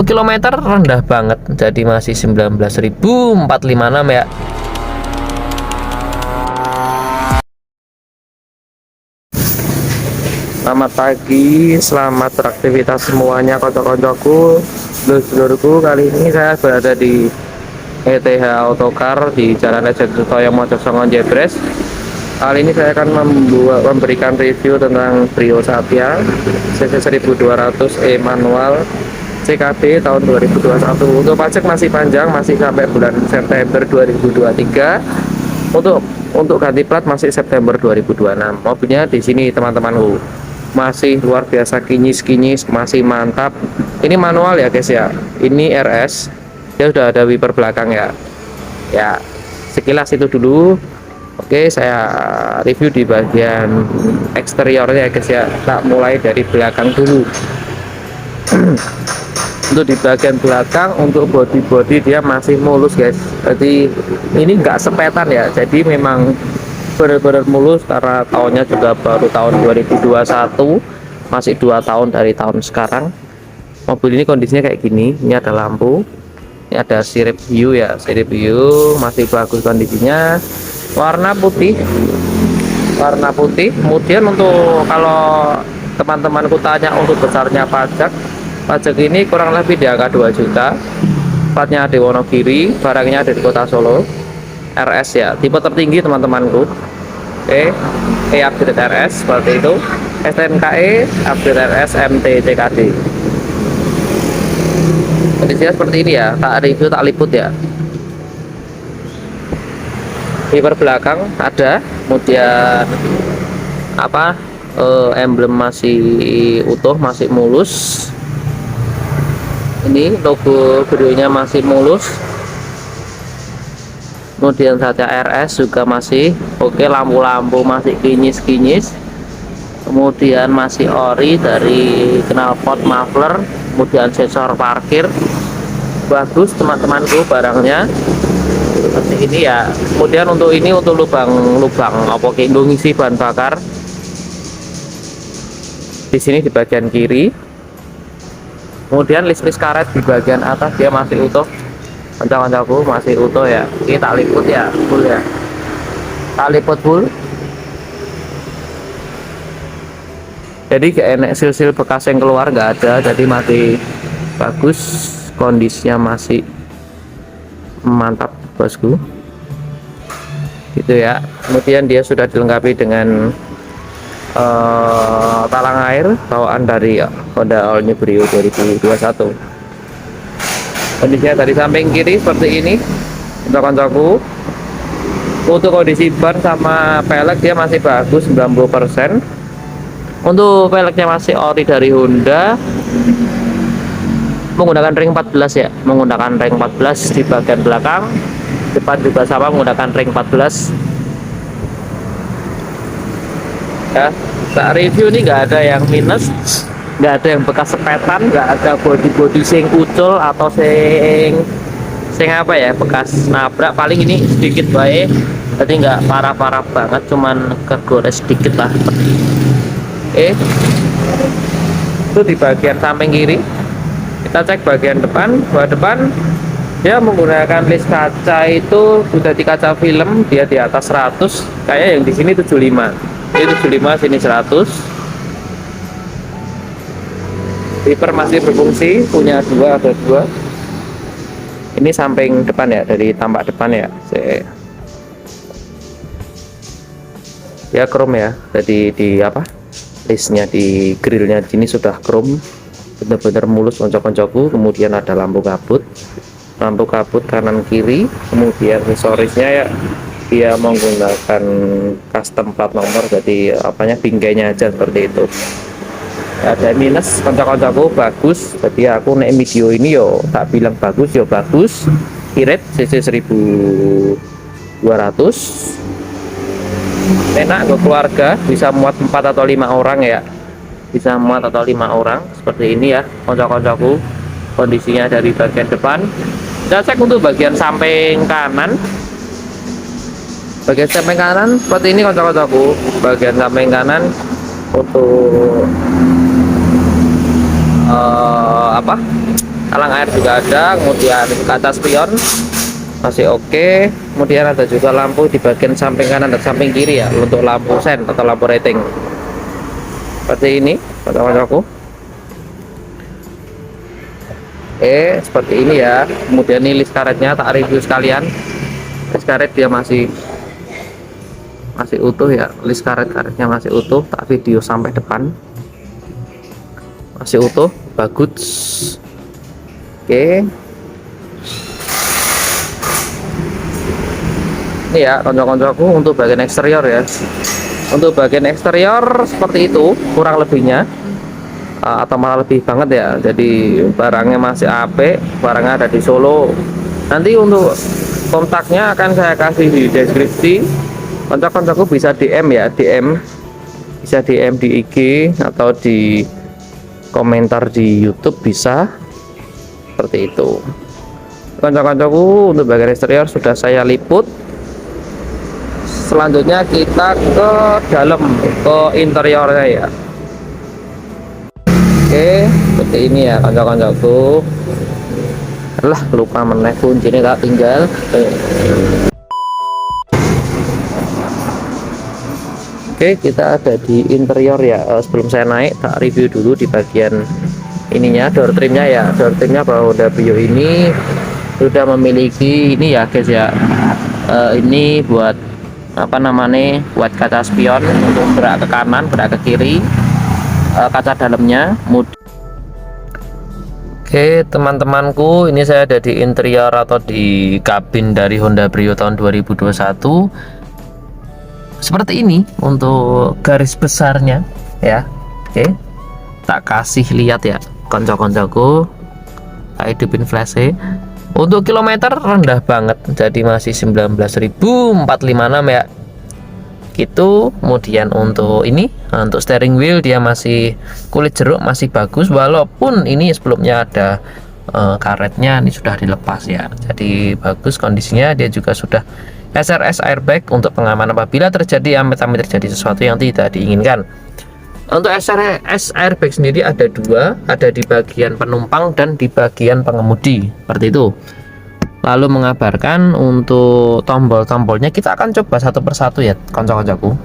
kilometer rendah banget, jadi masih 19.456 ya. Selamat pagi, selamat beraktivitas semuanya konco-koncoku, dulur-dulurku. Kali ini saya berada di ETH Autocar di Jalan Ledjen Sutoyo Mojosongon Jebres. Kali ini saya akan memberikan review tentang Brio Satya CC 1200E manual CKD tahun 2021. Untuk pajak masih panjang, masih sampai bulan September 2023. Untuk ganti plat masih September 2026. Mobilnya di sini teman-temanku, masih luar biasa kinyis, masih mantap. Ini manual ya guys ya, ini RS, dia sudah ada wiper belakang ya. Ya, sekilas itu dulu. Oke, saya review di bagian eksteriornya ya guys ya. Tak mulai dari belakang dulu. Untuk di bagian belakang, untuk body dia masih mulus guys, jadi ini enggak sepetan ya, jadi memang benar-benar mulus karena tahunnya juga baru tahun 2021, masih 2 tahun dari tahun sekarang. Mobil ini kondisinya kayak gini. Ini ada lampu, ini ada sirip view ya, sirip view masih bagus kondisinya, warna putih. Kemudian untuk kalau teman-temanku tanya untuk besarnya pajak ini kurang lebih di angka 2 juta. Platnya di Wonogiri, barangnya ada di kota Solo. RS ya, tipe tertinggi teman-temanku. Oke, upgrade RS seperti itu. STNKE upgrade RS MT CKD. Kondisinya seperti ini ya, tak review tak liput ya. Wiper belakang ada, kemudian emblem masih utuh, masih mulus. Ini logo Brio-nya masih mulus. Kemudian Satya RS juga masih oke, lampu-lampu masih kinyis. Kemudian masih ori dari knalpot, muffler, kemudian sensor parkir bagus teman-temanku barangnya seperti ini ya. Kemudian untuk lubang apa ngisi bahan bakar di sini di bagian kiri. Kemudian list karet di bagian atas dia masih utuh. Kanca-kancaku masih utuh ya. Ini tak liput ya, full ya. Tak liput full. Jadi gak enek sil-sil bekas yang keluar, nggak ada. Jadi masih bagus, kondisinya masih mantap bosku. Gitu ya. Kemudian dia sudah dilengkapi dengan talang air bawaan dari Honda All New Brio 2021. Kondisinya dari samping kiri seperti ini untuk koncoku. Untuk kondisi ban sama pelek dia masih bagus 90%. Untuk peleknya masih ori dari Honda, menggunakan ring 14 ya, menggunakan ring 14 di bagian belakang. Depan juga sama menggunakan ring 14 ya. Saat review ini nggak ada yang minus, nggak ada yang bekas sepetan, nggak ada body sing kucul atau sing apa ya, bekas nabrak. Paling ini sedikit baik, jadi nggak parah-parah banget, cuman kegores sedikit lah. Itu di bagian samping kiri. Kita cek bagian depan. Depan dia menggunakan list kaca itu sudah di kaca film, dia di atas 100, kayak yang di sini 75. Ini 75, sini 100. Wiper masih berfungsi, punya ada dua. Ini samping depan ya, dari tampak depan ya. Ya chrome ya, jadi di listnya di grillnya sini sudah chrome, benar-benar mulus konco-koncoku. Kemudian ada lampu kabut kanan kiri. Kemudian aksesorisnya ya, dia menggunakan custom plat nomor, jadi bingkainya aja seperti itu. Ada minus konco-koncoku bagus, jadi aku naik video ini yo tak bilang bagus yo bagus. Irit CC 1200, enak untuk keluarga, bisa muat 4 atau 5 orang ya, bisa muat atau 5 orang seperti ini ya konco-koncoku. Kondisinya dari bagian depan. Kita cek untuk bagian samping kanan. Bagian samping kanan seperti ini konco-koncoku. Bagian samping kanan untuk talang air juga ada, kemudian kaca spion masih oke. Kemudian ada juga lampu di bagian samping kanan dan samping kiri ya, untuk lampu sen atau lampu rating seperti ini kawan-kawanku. Seperti ini ya. Kemudian ini list karetnya tak review sekalian. List karet dia masih utuh ya, list karetnya masih utuh, tak video sampai depan, masih utuh, bagus. Oke, ini ya konco-koncoku untuk bagian eksterior ya. Untuk bagian eksterior seperti itu kurang lebihnya, atau malah lebih banget ya. Jadi barangnya masih apik, barangnya ada di Solo. Nanti untuk kontaknya akan saya kasih di deskripsi. Kontak-kontakku bisa DM ya, bisa DM di IG atau di komentar di YouTube, bisa seperti itu. Kontak-kontakku untuk bagian eksterior sudah saya liput. Selanjutnya kita ke dalam, ke interiornya ya. Oke, seperti ini ya kontak-kontakku. Lah, lupa meneh kuncinya tak tinggal. Oke, kita ada di interior ya. Sebelum saya naik, tak review dulu di bagian ininya, door trimnya ya. Door trimnya bahwa Honda Brio ini sudah memiliki ini ya guys ya. Ini buat apa namanya? Buat kaca spion untuk gerak ke kanan, gerak ke kiri. Kaca dalamnya. Oke, teman-temanku, ini saya ada di interior atau di kabin dari Honda Brio tahun 2021. Seperti ini untuk garis besarnya ya. Oke, tak kasih lihat ya konco-koncoku, tak hidupin flash. Untuk kilometer rendah banget, jadi masih 19.456 ya gitu. Kemudian untuk ini, untuk steering wheel dia masih kulit jeruk, masih bagus, walaupun ini sebelumnya ada karetnya, ini sudah dilepas ya, jadi bagus kondisinya. Dia juga sudah SRS airbag untuk pengaman apabila terjadi amit-amit terjadi sesuatu yang tidak diinginkan. Untuk SRS airbag sendiri ada dua, ada di bagian penumpang dan di bagian pengemudi, seperti itu. Lalu mengabarkan untuk tombol-tombolnya, kita akan coba satu persatu ya konco-koncoku.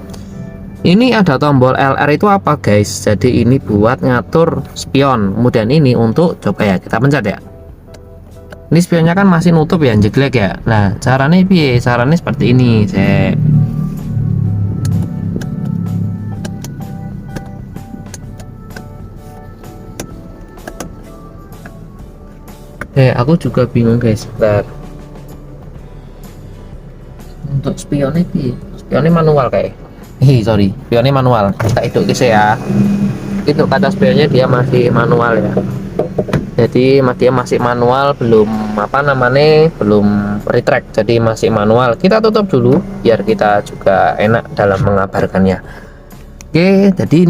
Ini ada tombol LR, itu apa guys? Jadi ini buat ngatur spion. Kemudian ini untuk, coba ya kita pencet ya. Ini spionnya kan masih nutup ya, jeglek ya. Nah, caranya piye? Caranya seperti ini. Aku juga bingung guys. Bentar. Untuk spionnya piye? Spionnya manual kayak. Sorry, spionnya manual. Kita hidup guys ya. Itu kata spionnya dia masih manual ya. Jadi dia masih manual, belum apa namanya, belum retract, jadi masih manual. Kita tutup dulu biar kita juga enak dalam mengabarkannya. Oke, jadi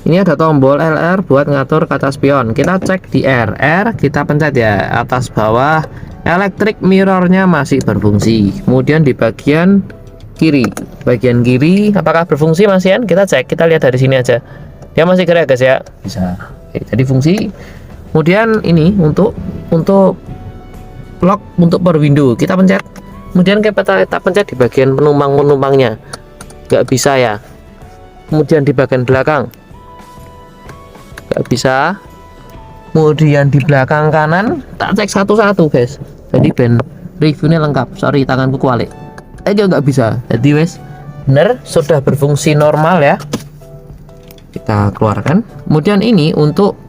ini ada tombol LR buat ngatur kaca spion. Kita cek di R, kita pencet ya, atas bawah. Electric mirrornya masih berfungsi. Kemudian di bagian kiri apakah berfungsi masih? Kita cek, kita lihat dari sini aja. Dia masih gerak guys ya, bisa. Jadi fungsi. Kemudian ini untuk lock, untuk power window kita pencet. Kemudian kita pencet di bagian penumpangnya, nggak bisa ya. Kemudian di bagian belakang nggak bisa. Kemudian di belakang kanan tak cek satu-satu guys. Jadi ben reviewnya lengkap. Sorry, tanganku kualik. Nggak bisa. Jadi wes bener, sudah berfungsi normal ya. Kita keluarkan. Kemudian ini untuk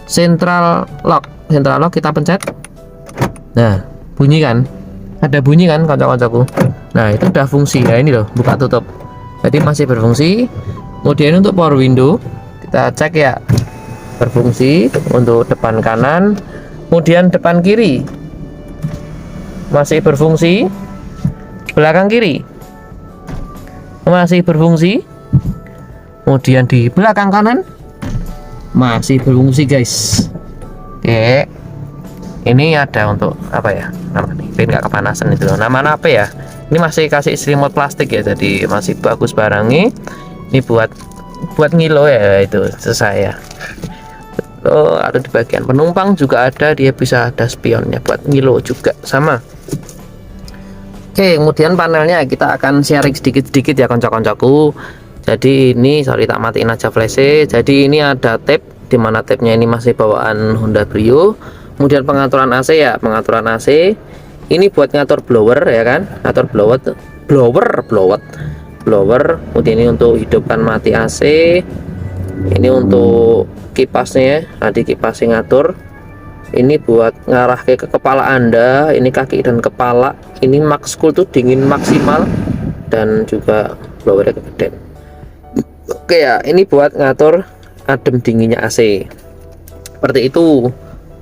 central lock kita pencet. Nah, bunyi kan, ada bunyi kan kanca-kancaku. Nah, itu udah fungsi ya. Ini loh, buka tutup, jadi masih berfungsi. Kemudian untuk power window kita cek ya, berfungsi. Untuk depan kanan, kemudian depan kiri masih berfungsi, belakang kiri masih berfungsi. Kemudian di belakang kanan masih berfungsi guys. Oke, ini ada untuk apa ya namanya, biar nggak kepanasan itu loh. Nama apa ya, ini masih kasih selimut plastik ya, jadi masih bagus barangnya. Ini buat ngilo ya, itu selesai ya. Ada di bagian penumpang juga ada, dia bisa ada spionnya buat ngilo juga sama. Oke, kemudian panelnya kita akan sharing sedikit-sedikit ya konco-koncoku. Jadi ini sorry tak matiin aja flash. Jadi ini ada tab, dimana tabnya ini masih bawaan Honda Brio. Kemudian pengaturan AC ya, pengaturan AC ini buat ngatur blower ya kan, ngatur blower. Kemudian ini untuk hidupkan mati AC, ini untuk kipasnya, nanti kipasnya ngatur. Ini buat ngarah ke kepala Anda, ini kaki dan kepala. Ini max cool tuh dingin maksimal, dan juga blowernya kegedean. Oke ya, ini buat ngatur adem dinginnya AC seperti itu.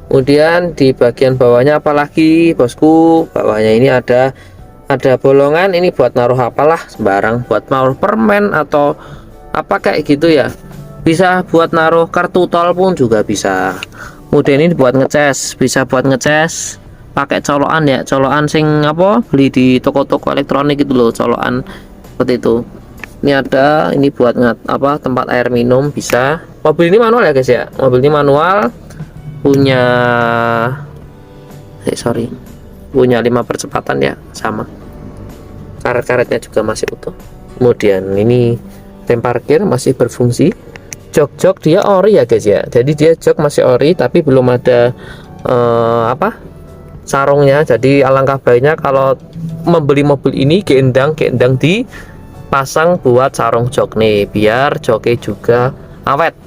Kemudian di bagian bawahnya apalagi bosku, bawahnya ini ada bolongan, ini buat naruh apalah sembarang, buat naruh permen atau apa kayak gitu ya, bisa buat naruh kartu tol pun juga bisa. Kemudian ini buat ngecas, bisa buat ngecas pakai colokan ya, colokan sing apa beli di toko-toko elektronik itu loh, colokan seperti itu. Ini ada, ini buat tempat air minum bisa. Mobil ini manual ya guys ya, mobil ini manual, punya punya 5 percepatan ya, sama karet-karetnya juga masih utuh. Kemudian ini rem parkir masih berfungsi. Jok dia ori ya guys ya, jadi dia jok masih ori tapi belum ada sarungnya. Jadi alangkah baiknya kalau membeli mobil ini gendang dipasang buat sarung jok nih, biar joknya juga awet.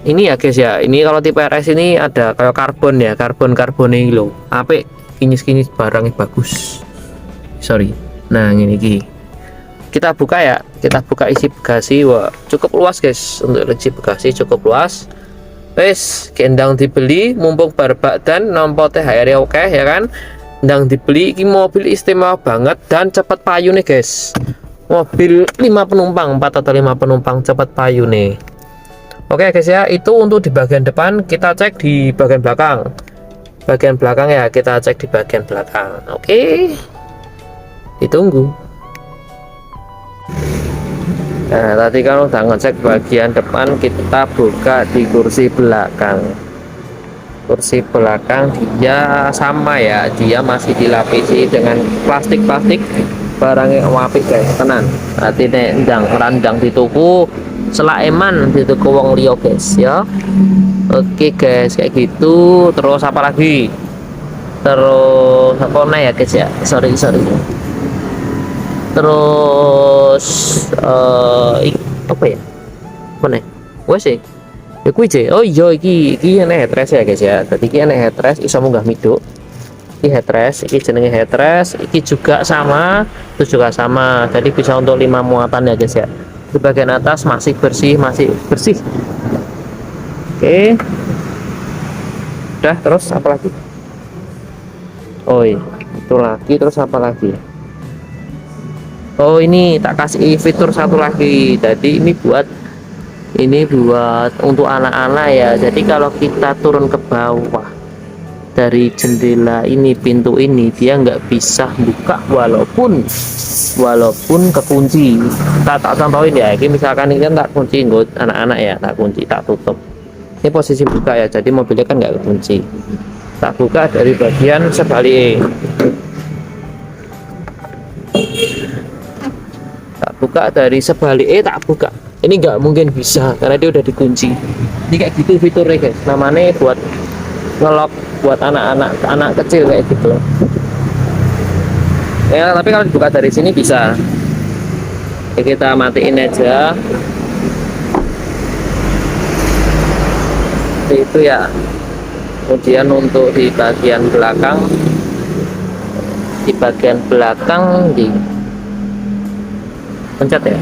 Ini ya guys ya, ini kalau tipe RS ini ada kayak karbon ya, karbon ini loh, apik, kinyis barangnya bagus. Nah ini kita buka ya, kita buka isi bagasi. Wah cukup luas guys, untuk isi bagasi cukup luas. Wes gendang dibeli mumpung barbak dan nompo THR ya, oke ya kan. Ndang dibeli, ini mobil istimewa banget dan cepat payu nih guys. Mobil 5 penumpang, 4 atau 5 penumpang cepat payu nih. Oke guys ya, itu untuk di bagian depan. Kita cek di bagian belakang. Bagian belakang ya, kita cek di bagian belakang. Oke, ditunggu. Nah tadi kan udah ngecek bagian depan, kita buka di kursi belakang. Kursi belakang dia sama ya, dia masih dilapisi dengan plastik barangnya apik guys, tenan. Berarti ndang randang di tuku selaeman di tuku wong liya guys ya. Oke guys, kayak gitu. Terus apa lagi? Terus apa nih ya guys ya, sorry. Terus apa ya, mana wes sih ya kuwi je. Oh iya, iki enek headrest ya guys ya. Tadi iki enek headrest, iso munggah miduk. Iki headrest, iki jenenge headrest, iki juga sama, itu juga sama. Jadi bisa untuk 5 muatan ya guys ya. Di bagian atas masih bersih. Oke, udah. Terus apa lagi? Oh iya, itu lagi. Terus apa lagi? Oh ini tak kasih fitur satu lagi. Jadi ini buat untuk anak-anak ya. Jadi kalau kita turun ke bawah dari jendela ini, pintu ini, dia nggak bisa buka walaupun kekunci. Tak contohin ya, ini misalkan ini kan tak kunci buat anak-anak ya, tak kunci, tak tutup. Ini posisi buka ya, jadi mobilnya kan nggak kekunci. Tak buka dari bagian sebalik. Buka dari sebalik, tak buka. Ini nggak mungkin bisa karena dia udah dikunci. Ini kayak gitu fiturnya guys, namanya buat ngelok buat anak kecil kayak gitu ya. Tapi kalau dibuka dari sini bisa. Oke, kita matiin aja itu ya. Kemudian untuk di bagian belakang di pencet ya,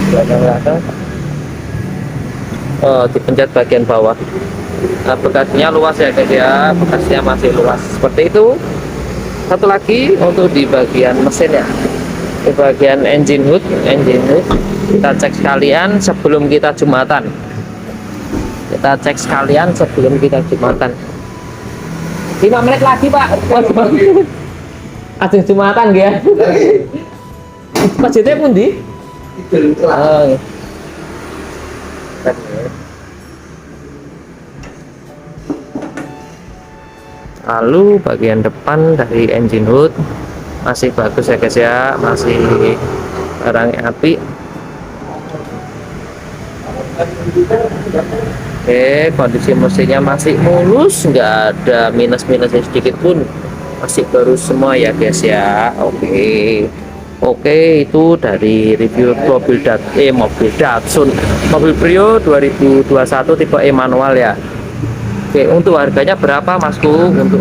belakang dipencet bagian bawah. Nah, bekasnya luas ya guys ya, bekasnya masih luas seperti itu. Satu lagi untuk di bagian mesin ya, di bagian engine hood kita cek sekalian sebelum kita jumatan. 5 menit lagi pak. Ada jumatan ya. Masjidnya pun di Lalu bagian depan dari engine hood masih bagus ya guys ya, masih barangnya api. Oke, kondisi mesinnya masih mulus, nggak ada minus-minusnya sedikit pun, masih baru semua ya guys ya. Oke, itu dari review mobil Datsun, mobil Brio 2021 tipe E manual ya. Oke, untuk harganya berapa Masku? Untuk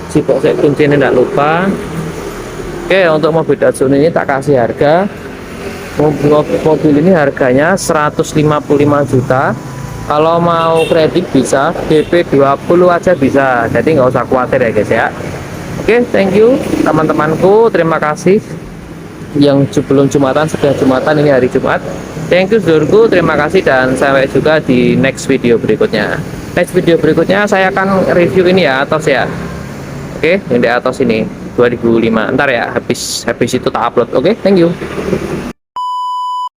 si saya kunci ini tidak lupa. Oke, untuk mobil Datsun ini tak kasih harga. Mobil ini harganya 155 juta. Kalau mau kredit bisa, DP 20 aja bisa. Jadi nggak usah khawatir ya guys ya. Oke, thank you teman-temanku. Terima kasih yang sebelum Jumatan, sudah Jumatan, ini hari Jumat. Thank you seluruhku, terima kasih, dan sampai juga di next video berikutnya. Next video berikutnya saya akan review ini ya, Atos ya. Oke, yang di atas ini 2005. Ntar ya, habis itu tak upload. Oke, thank you.